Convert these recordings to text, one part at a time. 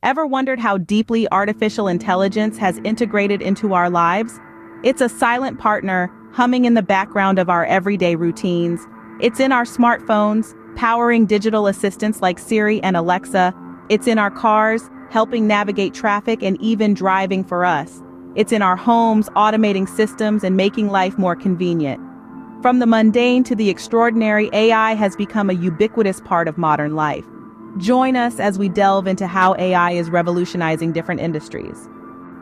Ever wondered how deeply artificial intelligence has integrated into our lives? It's a silent partner, humming in the background of our everyday routines. It's in our smartphones, powering digital assistants like Siri and Alexa. It's in our cars, helping navigate traffic and even driving for us. It's in our homes, automating systems and making life more convenient. From the mundane to the extraordinary, AI has become a ubiquitous part of modern life. Join us as we delve into how AI is revolutionizing different industries.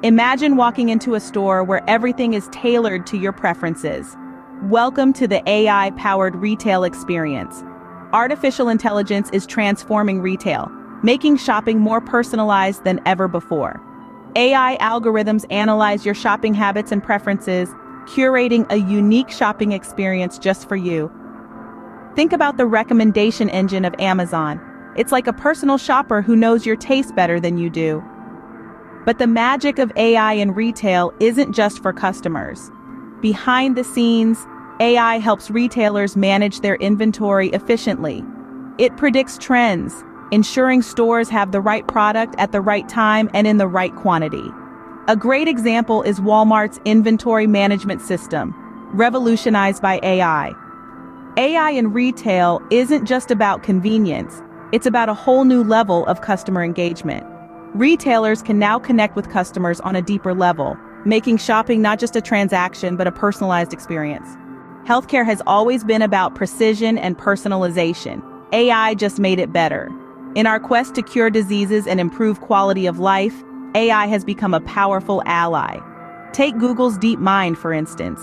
Imagine walking into a store where everything is tailored to your preferences. Welcome to the AI-powered retail experience. Artificial intelligence is transforming retail, making shopping more personalized than ever before. AI algorithms analyze your shopping habits and preferences, curating a unique shopping experience just for you. Think about the recommendation engine of Amazon. It's like a personal shopper who knows your taste better than you do. But the magic of AI in retail isn't just for customers. Behind the scenes, AI helps retailers manage their inventory efficiently. It predicts trends, ensuring stores have the right product at the right time and in the right quantity. A great example is Walmart's inventory management system, revolutionized by AI. AI in retail isn't just about convenience, it's about a whole new level of customer engagement. Retailers can now connect with customers on a deeper level, making shopping not just a transaction but a personalized experience. Healthcare has always been about precision and personalization. AI just made it better. In our quest to cure diseases and improve quality of life, AI has become a powerful ally. Take Google's DeepMind, for instance.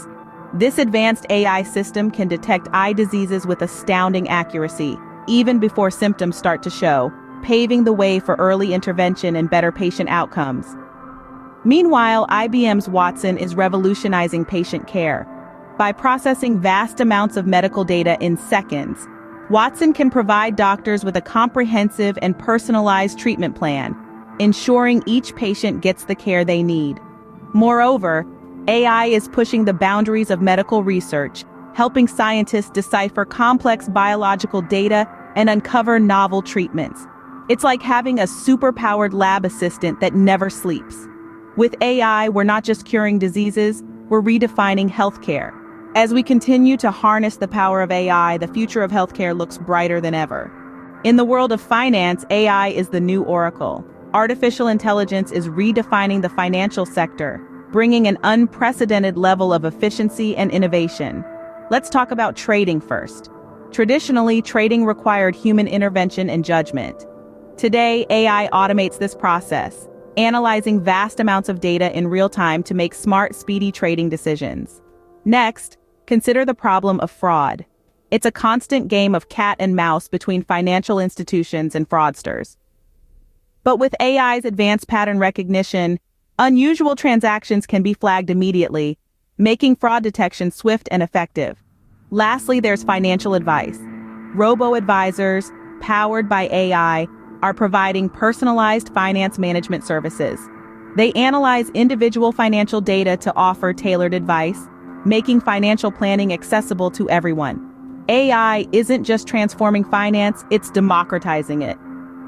This advanced AI system can detect eye diseases with astounding accuracy, even before symptoms start to show, paving the way for early intervention and better patient outcomes. Meanwhile, IBM's Watson is revolutionizing patient care. By processing vast amounts of medical data in seconds, Watson can provide doctors with a comprehensive and personalized treatment plan, ensuring each patient gets the care they need. Moreover, AI is pushing the boundaries of medical research, helping scientists decipher complex biological data and uncover novel treatments. It's like having a super-powered lab assistant that never sleeps. With AI, we're not just curing diseases, we're redefining healthcare. As we continue to harness the power of AI, the future of healthcare looks brighter than ever. In the world of finance, AI is the new oracle. Artificial intelligence is redefining the financial sector, bringing an unprecedented level of efficiency and innovation. Let's talk about trading first. Traditionally, trading required human intervention and judgment. Today, AI automates this process, analyzing vast amounts of data in real time to make smart, speedy trading decisions. Next, consider the problem of fraud. It's a constant game of cat and mouse between financial institutions and fraudsters. But with AI's advanced pattern recognition, unusual transactions can be flagged immediately, making fraud detection swift and effective. Lastly, there's financial advice. Robo-advisors, powered by AI, are providing personalized finance management services. They analyze individual financial data to offer tailored advice, making financial planning accessible to everyone. AI isn't just transforming finance, it's democratizing it.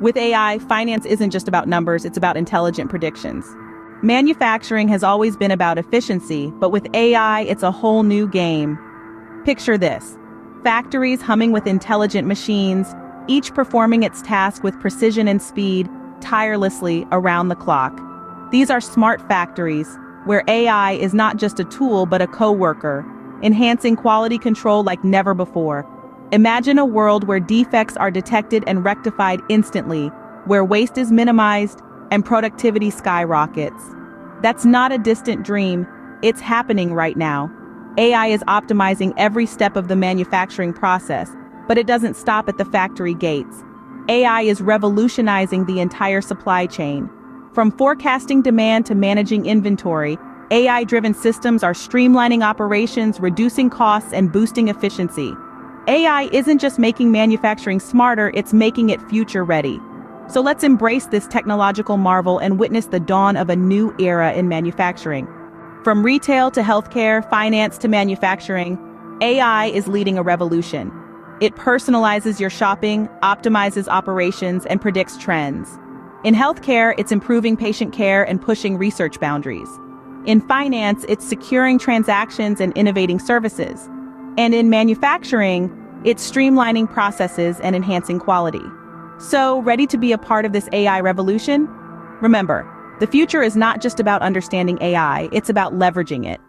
With AI, finance isn't just about numbers, it's about intelligent predictions. Manufacturing has always been about efficiency, but with AI, it's a whole new game. Picture this: factories humming with intelligent machines, each performing its task with precision and speed, tirelessly around the clock. These are smart factories, where AI is not just a tool but a co-worker, enhancing quality control like never before. Imagine a world where defects are detected and rectified instantly, where waste is minimized and productivity skyrockets. That's not a distant dream, it's happening right now. AI is optimizing every step of the manufacturing process, but it doesn't stop at the factory gates. AI is revolutionizing the entire supply chain. From forecasting demand to managing inventory, AI-driven systems are streamlining operations, reducing costs, and boosting efficiency. AI isn't just making manufacturing smarter, it's making it future-ready. So let's embrace this technological marvel and witness the dawn of a new era in manufacturing. From retail to healthcare, finance to manufacturing, AI is leading a revolution. It personalizes your shopping, optimizes operations, and predicts trends. In healthcare, it's improving patient care and pushing research boundaries. In finance, it's securing transactions and innovating services. And in manufacturing, it's streamlining processes and enhancing quality. So, ready to be a part of this AI revolution? Remember, the future is not just about understanding AI, it's about leveraging it.